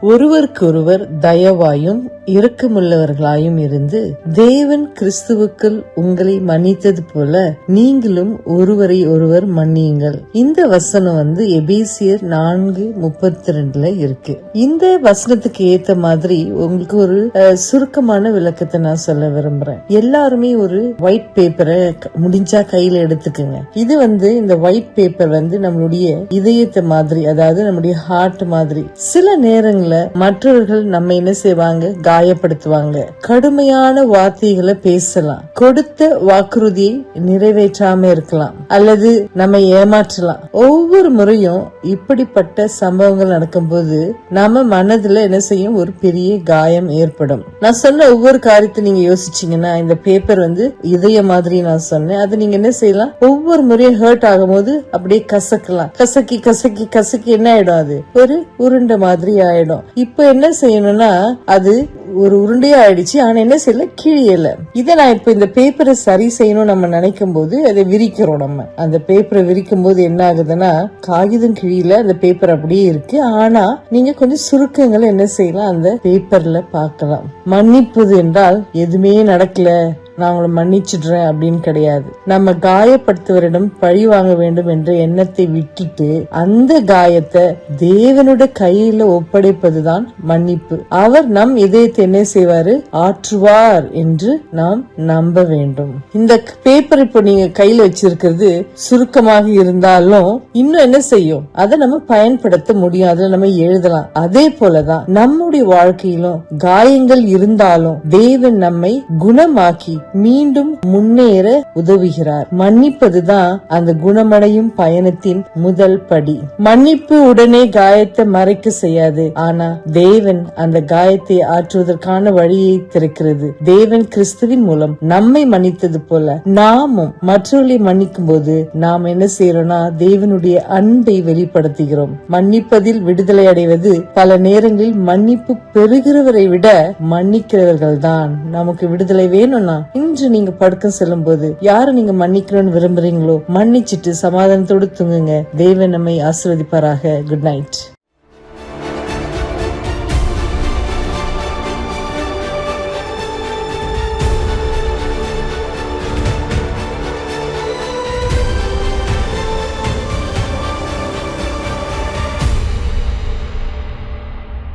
ஒருவருக்கொருவர் தயவாயும் இரக்கமுள்ளவர்களாயும் இருந்து தேவன் கிறிஸ்துவுக்குள் உங்களை மன்னித்தது போல நீங்களும் ஒருவரை ஒருவர் மன்னியுங்கள். இந்த வசனம் எபேசியர் 4:32 இருக்கு. இந்த வசனத்துக்கு ஏத்த மாதிரி உங்களுக்கு ஒரு சுருக்கமான விளக்கத்தை நான் சொல்ல விரும்புறேன். எல்லாருமே ஒரு ஒயிட் பேப்பரை முடிஞ்சா கையில எடுத்துக்குங்க. இது இந்த ஒயிட் பேப்பர் நம்மளுடைய இதயத்தை மாதிரி, அதாவது நம்முடைய ஹார்ட் மாதிரி. சில நேரங்கள்ல மற்றவர்கள் நம்ம என்ன செய்வாங்க, காயப்படுத்துவாங்க, கடுமையான வார்த்தைகளை பேசலாம், கொடுத்த வாக்குறுதியை நிறைவேற்றாம இருக்கலாம், அல்லது நம்ம ஏமாற்றலாம். ஒவ்வொரு முறையும் இப்படிப்பட்ட சம்பவங்கள் நடக்கும் போது நம்ம மனதுல என்ன செய்யும், ஒரு பெரிய காயம் ஏற்படும். நான் சொன்ன ஒவ்வொரு காரியத்தை நீங்க யோசிச்சீங்கன்னா, இந்த பேப்பர் இதய மாதிரி நான் சொன்னேன், அது நீங்க என்ன செய்யலாம், ஒவ்வொரு முறையும் ஹர்ட் ஆகும் போது அப்படியே கசக்கலாம். கசக்கி கசக்கி கசக்கி என்ன ஆயிடும், அது ஒரு உருண்டை மாதிரி ஆயிடும். இப்ப என்ன செய்யணும்னா, அது ஒரு உருண்டையா ஆயிடுச்சு, ஆனா என்ன செய்யல, கிழியல. இத நான் இப்ப இந்த பேப்பரை சரி செய்யணும் நம்ம நினைக்கும் போது அதை விரிக்கிறோம். நம்ம அந்த பேப்பரை விரிக்கும் போது என்ன ஆகுதுன்னா, காகிதம் கிழியில அந்த பேப்பர் அப்படியே இருக்கு. ஆனா நீங்க கொஞ்சம் சுருக்கங்களை என்ன செய்யலாம், அந்த பேப்பர்ல பார்க்கலாம். மன்னிப்பது என்றால் எதுவுமே நடக்கல, நான் உங்களை மன்னிச்சிடுறேன் அப்படின்னு கிடையாது. நம்ம காயப்படுத்துவரிடம் பழி வாங்க வேண்டும் என்ற எண்ணத்தை விட்டுட்டு அந்த காயத்தை தேவனுடைய கையில ஒப்படைப்பதுதான் மன்னிப்பு. அவர் நம் இதயத்தை என்ன செய்வாரு, ஆற்றுவார் என்று நாம் நம்ப வேண்டும். இந்த பேப்பர் இப்போ நீங்க கையில வச்சிருக்கிறது சுருக்கமாக இருந்தாலும் இன்னும் என்ன செய்யும், அதை நம்ம பயன்படுத்த முடியும், அதுல நம்ம எழுதலாம். அதே போலதான் நம்முடைய வாழ்க்கையிலும் காயங்கள் இருந்தாலும் தேவன் நம்மை குணமாக்கி மீண்டும் முன்னேற உதவுகிறார். மன்னிப்பதுதான் அந்த குணமடையும் பயணத்தின் முதல் படி. மன்னிப்பு உடனே காயத்தை மறைக்க செய்யாது, ஆனா தேவன் அந்த காயத்தை ஆற்றுவதற்கான வழியை திறக்கிறது. தேவன் கிறிஸ்துவின் மூலம் நம்மை மன்னித்தது போல நாமும் மற்றவர்களை மன்னிக்கும் போது நாம் என்ன செய்யறோம்னா, தேவனுடைய அன்பை வெளிப்படுத்துகிறோம். மன்னிப்பதில் விடுதலை அடைவது பல நேரங்களில் மன்னிப்பு பெறுகிறவரை விட மன்னிக்கிறவர்கள் தான். நமக்கு விடுதலை வேணும்னா இன்று நீங்க படுக்க செல்லும் போது யாரை நீங்க மன்னிக்கணும்னு விரும்புறீங்களோ மன்னிச்சிட்டு சமாதானத்தோடு தூங்குங்க. தேவன் நம்மை ஆசீர்வதிப்பாராக. Good night.